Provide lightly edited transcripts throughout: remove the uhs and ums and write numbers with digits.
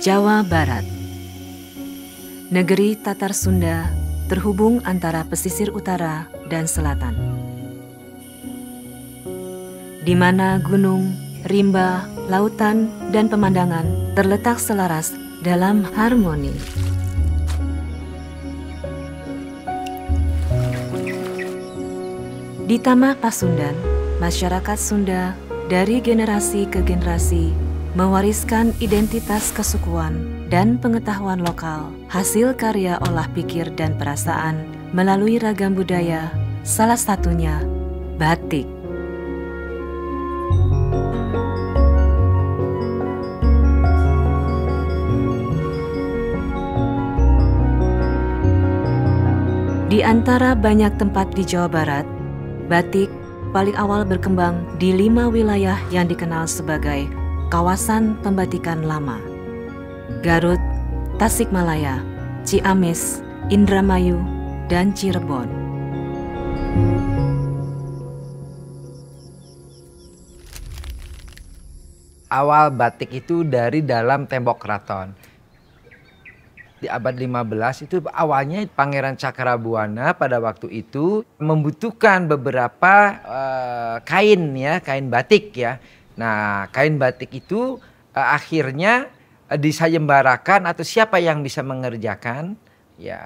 Jawa Barat. Negeri Tatar Sunda terhubung antara pesisir utara dan selatan, di mana gunung, rimba, lautan, dan pemandangan terletak selaras dalam harmoni. Di Tamah Pasundan, masyarakat Sunda dari generasi ke generasi mewariskan identitas kesukuan dan pengetahuan lokal, hasil karya olah pikir dan perasaan melalui ragam budaya, salah satunya batik. Di antara banyak tempat di Jawa Barat, batik paling awal berkembang di 5 wilayah yang dikenal sebagai kawasan pembatikan lama: Garut, Tasikmalaya, Ciamis, Indramayu, dan Cirebon. Awal batik itu dari dalam tembok keraton. Di abad 15 itu awalnya Pangeran Cakrabuana pada waktu itu membutuhkan beberapa kain batik ya. Nah, kain batik itu akhirnya disayembarakan atau siapa yang bisa mengerjakan ya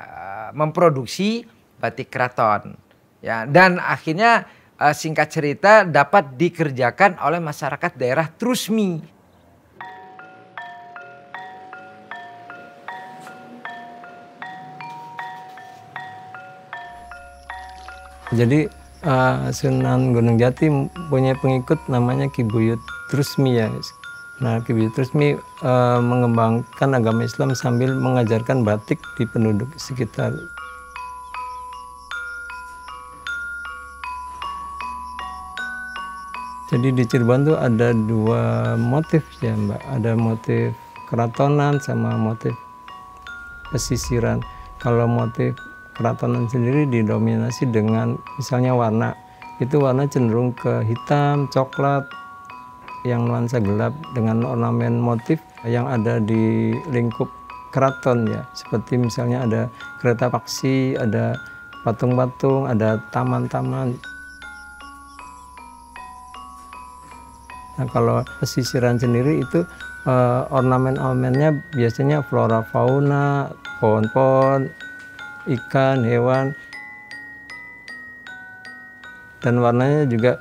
memproduksi batik keraton. Ya, dan akhirnya singkat cerita dapat dikerjakan oleh masyarakat daerah Trusmi. Jadi Sunan Gunung Jati punya pengikut namanya Ki Buyut Trusmi ya. Nah, Ki Buyut Trusmi mengembangkan agama Islam sambil mengajarkan batik di penduduk sekitar. Jadi di Cirebon tuh ada 2 motif ya Mbak. Ada motif keratonan sama motif pesisiran. Kalau motif keratonan sendiri didominasi dengan misalnya warna. Itu warna cenderung ke hitam, coklat, yang nuansa gelap dengan ornamen motif yang ada di lingkup keraton ya. Seperti misalnya ada kereta paksi, ada patung-patung, ada taman-taman. Nah, kalau pesisiran sendiri itu ornamen-ornamennya biasanya flora fauna, pohon-pohon, ikan, hewan, dan warnanya juga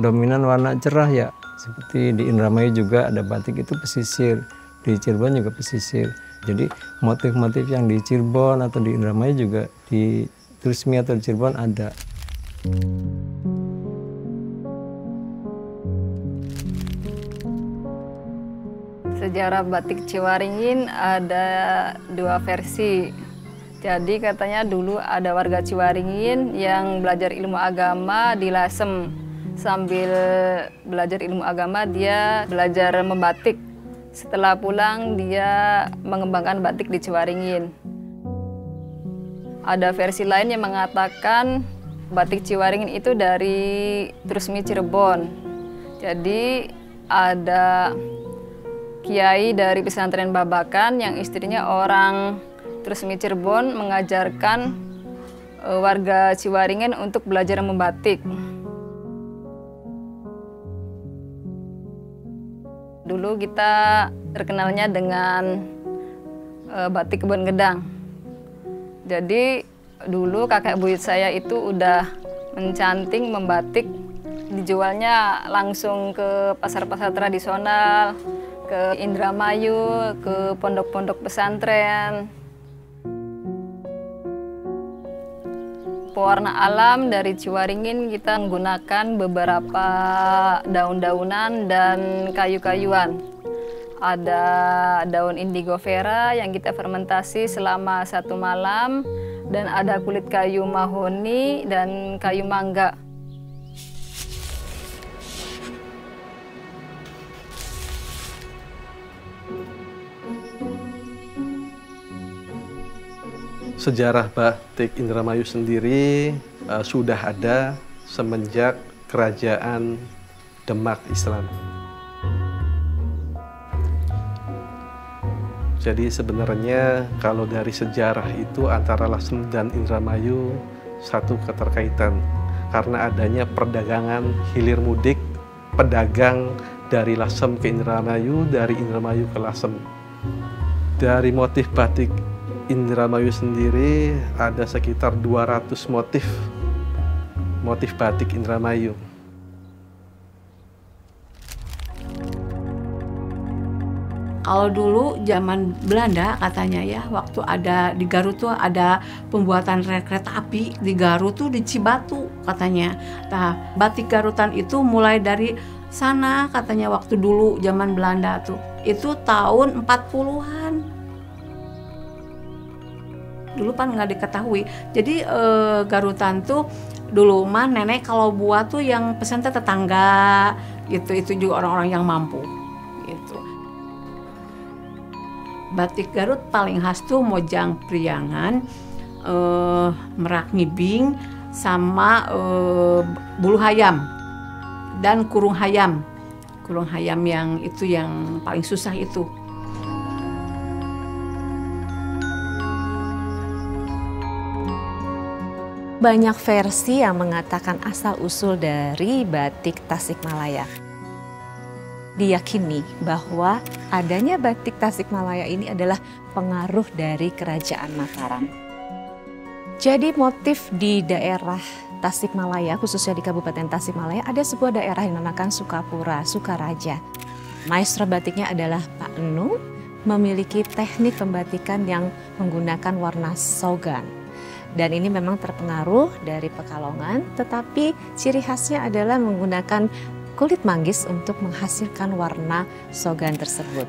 dominan warna cerah ya. Seperti di Indramayu juga ada batik itu pesisir, di Cirebon juga pesisir. Jadi motif-motif yang di Cirebon atau di Indramayu juga di Trusmi atau di Cirebon ada. Sejarah batik Ciwaringin ada 2 versi. Jadi katanya dulu ada warga Ciwaringin yang belajar ilmu agama di Lasem. Sambil belajar ilmu agama dia belajar membatik. Setelah pulang dia mengembangkan batik di Ciwaringin. Ada versi lain yang mengatakan batik Ciwaringin itu dari Trusmi Cirebon. Jadi ada kiai dari pesantren Babakan yang istrinya orang Trusmi Cirebon mengajarkan warga Ciwaringin untuk belajar membatik. Dulu kita terkenalnya dengan batik Kebon Gedang. Jadi dulu kakek buyut saya itu udah mencanting membatik, dijualnya langsung ke pasar-pasar tradisional, ke Indramayu, ke pondok-pondok pesantren. Pewarna alam dari Ciwaringin kita menggunakan beberapa daun-daunan dan kayu-kayuan. Ada daun indigo vera yang kita fermentasi selama 1 malam, dan ada kulit kayu mahoni dan kayu mangga. Sejarah batik Indramayu sendiri sudah ada semenjak Kerajaan Demak Islam. Jadi sebenarnya kalau dari sejarah itu antara Lasem dan Indramayu satu keterkaitan. Karena adanya perdagangan hilir mudik, pedagang dari Lasem ke Indramayu, dari Indramayu ke Lasem. Dari motif batik Indramayu sendiri ada sekitar 200 motif batik Indramayu. Kalau dulu zaman Belanda katanya ya, waktu ada di Garut tuh ada pembuatan rel kereta api di Garut tuh di Cibatu katanya. Nah, batik Garutan itu mulai dari sana katanya waktu dulu zaman Belanda tuh. Itu tahun 40-an. Dulu kan nggak diketahui. Jadi Garutan tuh dulu mah nenek kalau buat tuh yang pesan tetangga gitu, itu juga orang-orang yang mampu gitu. Batik Garut paling khas tuh Mojang Priangan, Merak Ngibing, sama bulu hayam dan kurung hayam. Kurung hayam yang itu yang paling susah itu. Banyak versi yang mengatakan asal-usul dari batik Tasikmalaya. Diyakini bahwa adanya batik Tasikmalaya ini adalah pengaruh dari Kerajaan Mataram. Jadi motif di daerah Tasikmalaya, khususnya di Kabupaten Tasikmalaya, ada sebuah daerah yang dinamakan Sukapura, Sukaraja. Maestro batiknya adalah Pak Enu, memiliki teknik pembatikan yang menggunakan warna sogan. Dan ini memang terpengaruh dari Pekalongan, tetapi ciri khasnya adalah menggunakan kulit manggis untuk menghasilkan warna sogan tersebut.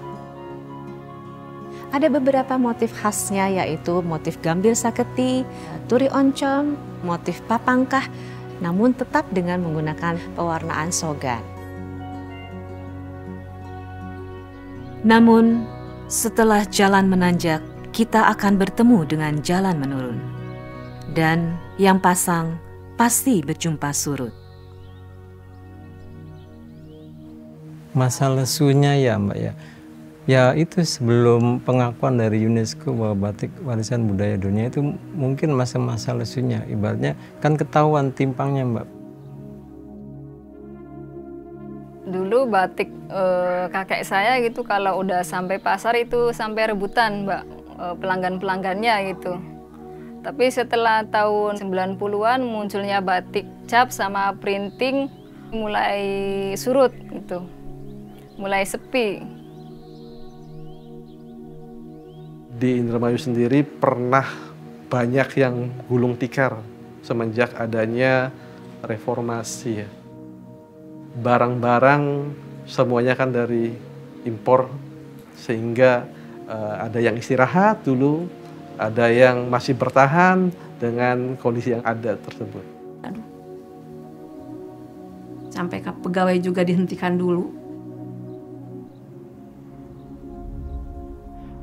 Ada beberapa motif khasnya, yaitu motif gambil saketi, turi oncom, motif papangkah, namun tetap dengan menggunakan pewarnaan sogan. Namun, setelah jalan menanjak, kita akan bertemu dengan jalan menurun. Dan yang pasang pasti berjumpa surut. Masa lesunya ya Mbak ya. Ya itu sebelum pengakuan dari UNESCO bahwa batik warisan budaya dunia itu mungkin masa-masa lesunya. Ibaratnya kan ketahuan timpangnya Mbak. Dulu batik kakek saya gitu kalau udah sampai pasar itu sampai rebutan Mbak, pelanggan-pelanggannya gitu. Tapi setelah tahun 90-an munculnya batik cap sama printing mulai surut gitu. Mulai sepi. Di Indramayu sendiri pernah banyak yang gulung tikar semenjak adanya reformasi. Barang-barang semuanya kan dari impor, sehingga ada yang istirahat dulu, ada yang masih bertahan dengan kondisi yang ada tersebut. Sampai pegawai juga dihentikan dulu.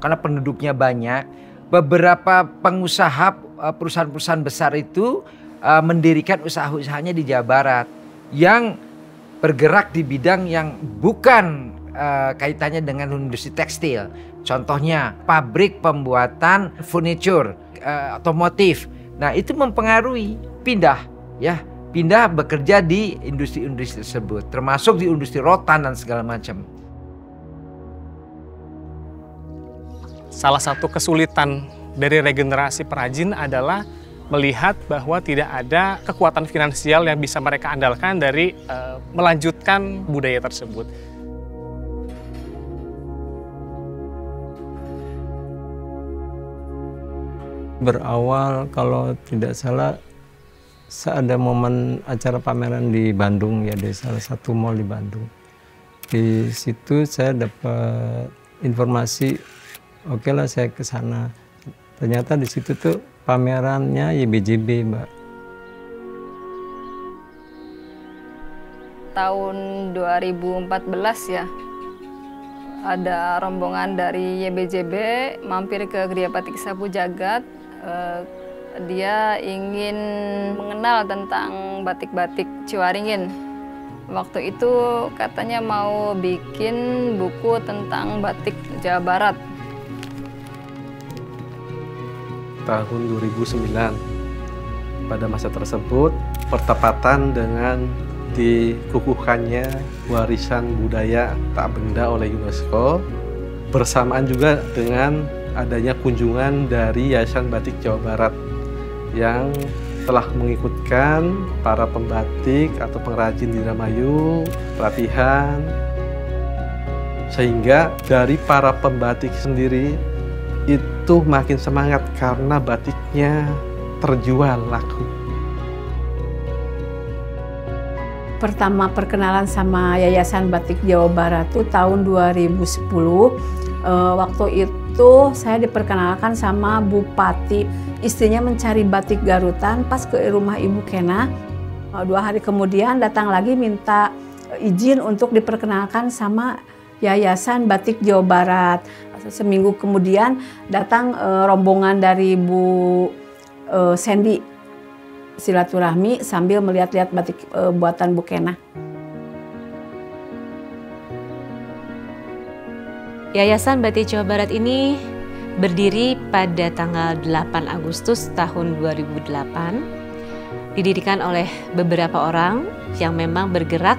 Karena penduduknya banyak, beberapa pengusaha perusahaan-perusahaan besar itu mendirikan usaha-usahanya di Jawa Barat yang bergerak di bidang yang bukan kaitannya dengan industri tekstil. Contohnya pabrik pembuatan furniture, otomotif. Nah itu mempengaruhi pindah bekerja di industri-industri tersebut, termasuk di industri rotan dan segala macam. Salah satu kesulitan dari regenerasi perajin adalah melihat bahwa tidak ada kekuatan finansial yang bisa mereka andalkan dari melanjutkan budaya tersebut. Berawal kalau tidak salah ada momen acara pameran di Bandung ya, di salah satu mall di Bandung. Di situ saya dapat informasi, oke lah saya ke sana. Ternyata di situ tuh pamerannya YBJB, Mbak. Tahun 2014 ya, ada rombongan dari YBJB mampir ke Gria Batik Sapu Jagat. Dia ingin mengenal tentang batik-batik Ciwaringin. Waktu itu katanya mau bikin buku tentang batik Jawa Barat. tahun 2009. Pada masa tersebut bertepatan dengan dikukuhkannya warisan budaya tak benda oleh UNESCO, bersamaan juga dengan adanya kunjungan dari Yayasan Batik Jawa Barat yang telah mengikutkan para pembatik atau pengrajin di Indramayu, pelatihan, sehingga dari para pembatik sendiri itu makin semangat karena batiknya terjual laku. Pertama perkenalan sama Yayasan Batik Jawa Barat tuh tahun 2010. Waktu itu saya diperkenalkan sama Bupati. Istrinya mencari batik garutan pas ke rumah Ibu Kena. 2 hari kemudian datang lagi minta izin untuk diperkenalkan sama Yayasan Batik Jawa Barat. Seminggu kemudian datang rombongan dari Bu Sandy silaturahmi sambil melihat-lihat batik buatan Bu Kena. Yayasan Batik Jawa Barat ini berdiri pada tanggal 8 Agustus tahun 2008. Didirikan oleh beberapa orang yang memang bergerak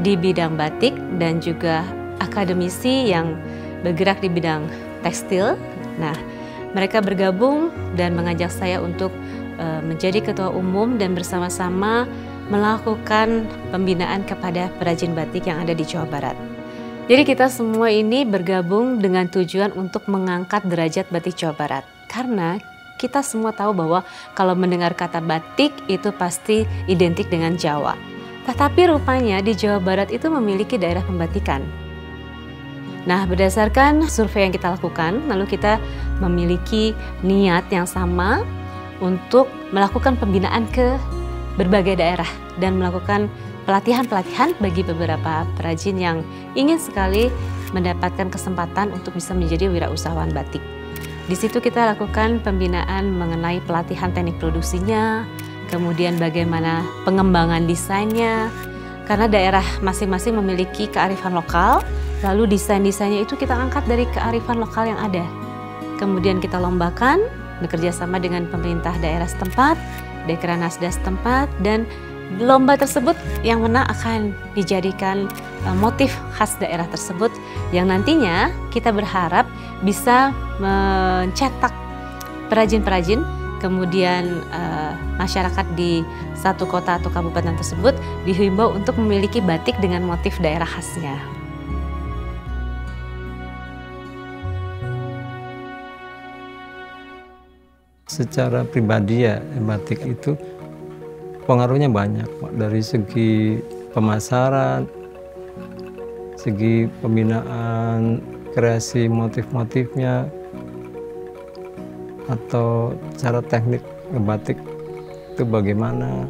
di bidang batik dan juga akademisi yang bergerak di bidang tekstil. Nah, mereka bergabung dan mengajak saya untuk menjadi ketua umum dan bersama-sama melakukan pembinaan kepada perajin batik yang ada di Jawa Barat. Jadi kita semua ini bergabung dengan tujuan untuk mengangkat derajat batik Jawa Barat. Karena kita semua tahu bahwa kalau mendengar kata batik itu pasti identik dengan Jawa. Tetapi rupanya di Jawa Barat itu memiliki daerah pembatikan. Nah, berdasarkan survei yang kita lakukan, lalu kita memiliki niat yang sama untuk melakukan pembinaan ke berbagai daerah dan melakukan pelatihan-pelatihan bagi beberapa perajin yang ingin sekali mendapatkan kesempatan untuk bisa menjadi wirausahawan batik. Di situ kita lakukan pembinaan mengenai pelatihan teknik produksinya, kemudian bagaimana pengembangan desainnya, karena daerah masing-masing memiliki kearifan lokal, lalu desain-desainnya itu kita angkat dari kearifan lokal yang ada. Kemudian kita lombakan, bekerja sama dengan pemerintah daerah setempat, Dekranasda setempat, dan lomba tersebut yang menang akan dijadikan motif khas daerah tersebut yang nantinya kita berharap bisa mencetak perajin-perajin, kemudian masyarakat di satu kota atau kabupaten tersebut dihimbau untuk memiliki batik dengan motif daerah khasnya. Secara pribadi ya, batik itu pengaruhnya banyak, dari segi pemasaran, segi pembinaan, kreasi motif-motifnya, atau cara teknik ngebatik itu bagaimana.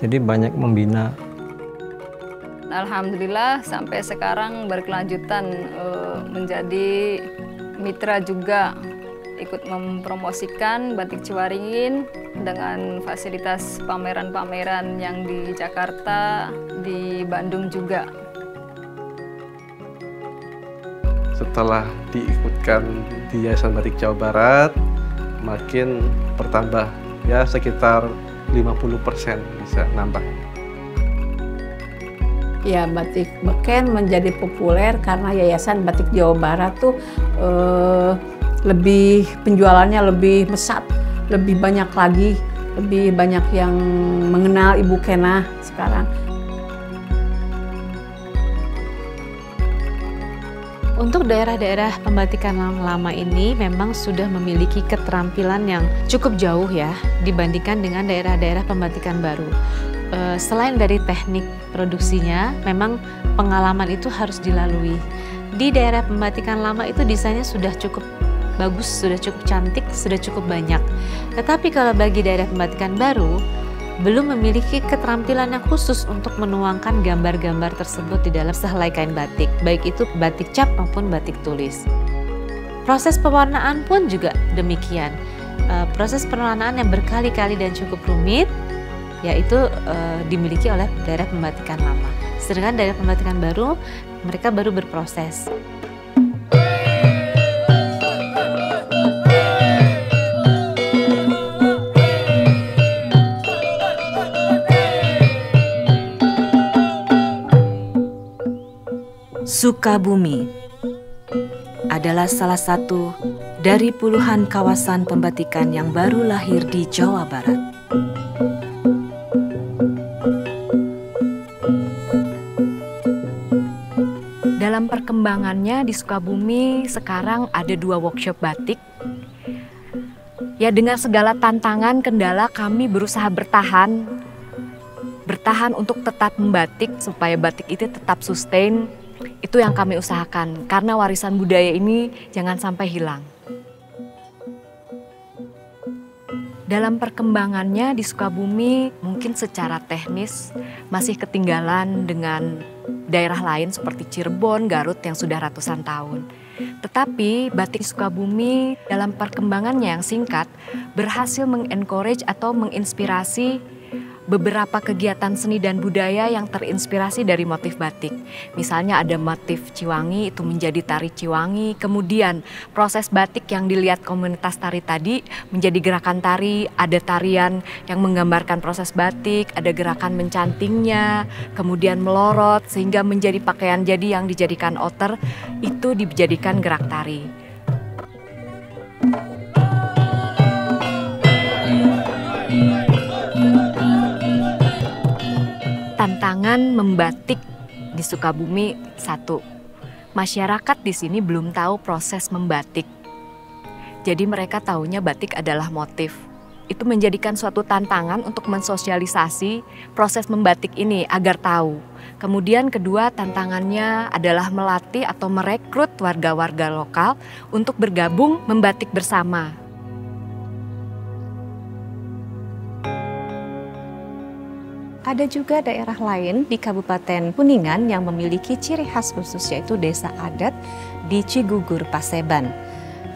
Jadi banyak membina. Alhamdulillah sampai sekarang berkelanjutan menjadi mitra juga, ikut mempromosikan batik Ciwaringin dengan fasilitas pameran-pameran yang di Jakarta, di Bandung juga. Setelah diikutkan di Yayasan Batik Jawa Barat, makin bertambah, ya sekitar 50% bisa nambah. Ya, batik beken menjadi populer karena Yayasan Batik Jawa Barat tuh lebih penjualannya lebih pesat, lebih banyak lagi, lebih banyak yang mengenal Ibu Kena sekarang. Untuk daerah-daerah pembatikan lama ini memang sudah memiliki keterampilan yang cukup jauh ya dibandingkan dengan daerah-daerah pembatikan baru. Selain dari teknik produksinya, memang pengalaman itu harus dilalui. Di daerah pembatikan lama itu desainnya sudah cukup bagus, sudah cukup cantik, sudah cukup banyak. Tetapi kalau bagi daerah pembatikan baru, belum memiliki keterampilan yang khusus untuk menuangkan gambar-gambar tersebut di dalam sehelai kain batik, baik itu batik cap maupun batik tulis. Proses pewarnaan pun juga demikian. Proses pewarnaan yang berkali-kali dan cukup rumit, yaitu dimiliki oleh daerah pembatikan lama. Sedangkan daerah pembatikan baru, mereka baru berproses. Sukabumi adalah salah satu dari puluhan kawasan pembatikan yang baru lahir di Jawa Barat. Dalam perkembangannya di Sukabumi sekarang ada 2 workshop batik. Ya, dengan segala tantangan, kendala, kami berusaha bertahan untuk tetap membatik supaya batik itu tetap sustain. Itu yang kami usahakan karena warisan budaya ini jangan sampai hilang. Dalam perkembangannya di Sukabumi mungkin secara teknis masih ketinggalan dengan daerah lain seperti Cirebon, Garut yang sudah ratusan tahun. Tetapi batik Sukabumi dalam perkembangannya yang singkat berhasil mengencourage atau menginspirasi beberapa kegiatan seni dan budaya yang terinspirasi dari motif batik. Misalnya ada motif Ciwangi, itu menjadi tari Ciwangi. Kemudian proses batik yang dilihat komunitas tari tadi menjadi gerakan tari. Ada tarian yang menggambarkan proses batik, ada gerakan mencantingnya, kemudian melorot sehingga menjadi pakaian jadi yang dijadikan outer, itu dijadikan gerak tari. Tantangan membatik di Sukabumi, 1, masyarakat di sini belum tahu proses membatik. Jadi mereka taunya batik adalah motif. Itu menjadikan suatu tantangan untuk mensosialisasi proses membatik ini agar tahu. Kemudian kedua, tantangannya adalah melatih atau merekrut warga-warga lokal untuk bergabung membatik bersama. Ada juga daerah lain di Kabupaten Kuningan yang memiliki ciri khas khusus, yaitu desa adat di Cigugur, Paseban.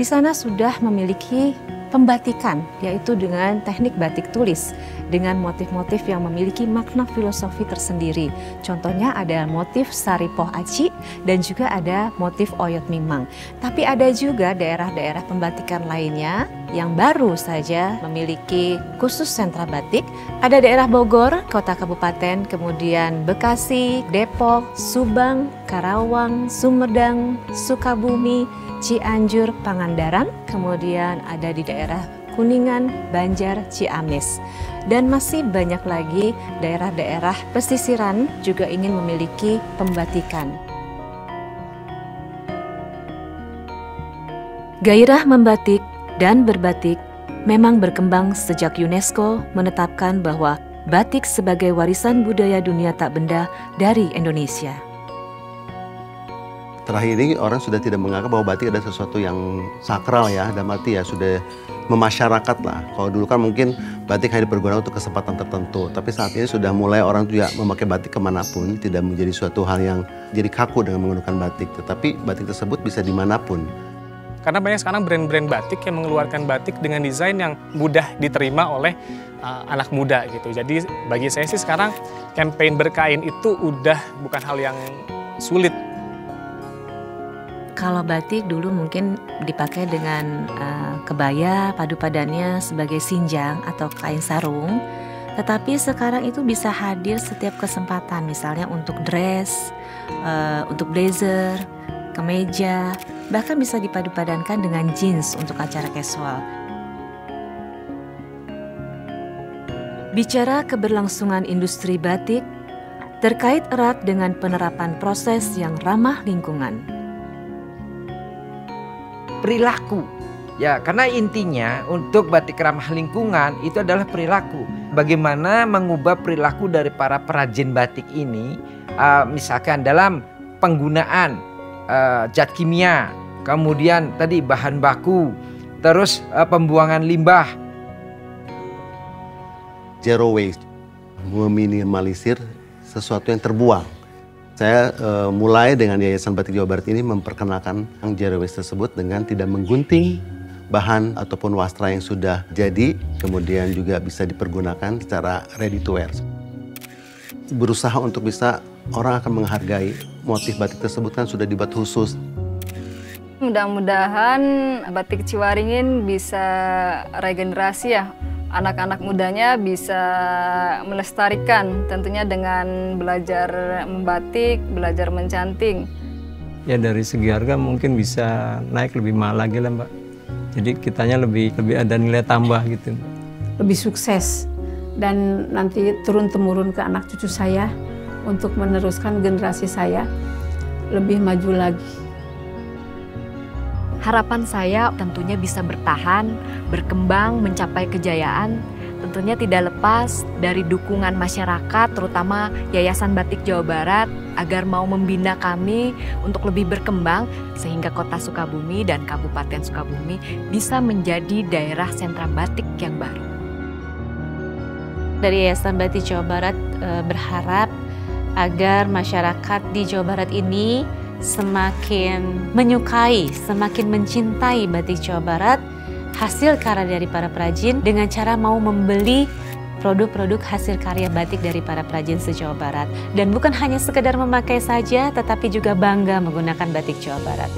Di sana sudah memiliki pembatikan, yaitu dengan teknik batik tulis dengan motif-motif yang memiliki makna filosofi tersendiri. Contohnya ada motif Saripoh Aci dan juga ada motif Oyot Mimang. Tapi ada juga daerah-daerah pembatikan lainnya yang baru saja memiliki khusus sentra batik. Ada daerah Bogor, kota kabupaten, kemudian Bekasi, Depok, Subang, Karawang, Sumedang, Sukabumi, Cianjur, Pangandaran, kemudian ada di daerah Kuningan, Banjar, Ciamis. Dan masih banyak lagi daerah-daerah pesisiran juga ingin memiliki pembatikan. Gairah membatik dan berbatik memang berkembang sejak UNESCO menetapkan bahwa batik sebagai warisan budaya dunia tak benda dari Indonesia. Terakhir ini orang sudah tidak menganggap bahwa batik ada sesuatu yang sakral ya, dalam arti ya sudah memasyarakat lah. Kalau dulu kan mungkin batik hanya dipergunakan untuk kesempatan tertentu, tapi saat ini sudah mulai orang juga memakai batik kemanapun, tidak menjadi suatu hal yang jadi kaku dengan menggunakan batik, tetapi batik tersebut bisa dimanapun. Karena banyak sekarang brand-brand batik yang mengeluarkan batik dengan desain yang mudah diterima oleh anak muda gitu. Jadi bagi saya sih sekarang campaign berkain itu udah bukan hal yang sulit. Kalau batik dulu mungkin dipakai dengan kebaya, padu padannya sebagai sinjang atau kain sarung. Tetapi sekarang itu bisa hadir setiap kesempatan, misalnya untuk dress, untuk blazer, kemeja, bahkan bisa dipadu-padankan dengan jeans untuk acara casual. Bicara keberlangsungan industri batik, terkait erat dengan penerapan proses yang ramah lingkungan. Perilaku. Ya, karena intinya untuk batik ramah lingkungan itu adalah perilaku. Bagaimana mengubah perilaku dari para perajin batik ini, misalkan dalam penggunaan zat kimia, kemudian tadi bahan baku, terus pembuangan limbah. Zero waste, meminimalisir sesuatu yang terbuang. Saya mulai dengan Yayasan Batik Jawa Barat ini memperkenalkan zero waste tersebut dengan tidak menggunting bahan ataupun wastra yang sudah jadi, kemudian juga bisa dipergunakan secara ready to wear. Berusaha untuk bisa orang akan menghargai motif batik tersebut kan sudah dibuat khusus. Mudah-mudahan batik Ciwaringin bisa regenerasi ya. Anak-anak mudanya bisa melestarikan tentunya dengan belajar membatik, belajar mencanting. ya dari segi harga mungkin bisa naik lebih mahal lagi lah Mbak. Jadi kitanya lebih ada nilai tambah gitu. Lebih sukses dan nanti turun-temurun ke anak cucu saya untuk meneruskan generasi saya lebih maju lagi. Harapan saya tentunya bisa bertahan, berkembang, mencapai kejayaan. Tentunya tidak lepas dari dukungan masyarakat, terutama Yayasan Batik Jawa Barat, agar mau membina kami untuk lebih berkembang, sehingga Kota Sukabumi dan Kabupaten Sukabumi bisa menjadi daerah sentra batik yang baru. Dari Yayasan Batik Jawa Barat berharap agar masyarakat di Jawa Barat ini semakin menyukai, semakin mencintai batik Jawa Barat, hasil karya dari para perajin, dengan cara mau membeli produk-produk hasil karya batik dari para perajin se-Jawa Barat. Dan bukan hanya sekedar memakai saja, tetapi juga bangga menggunakan batik Jawa Barat.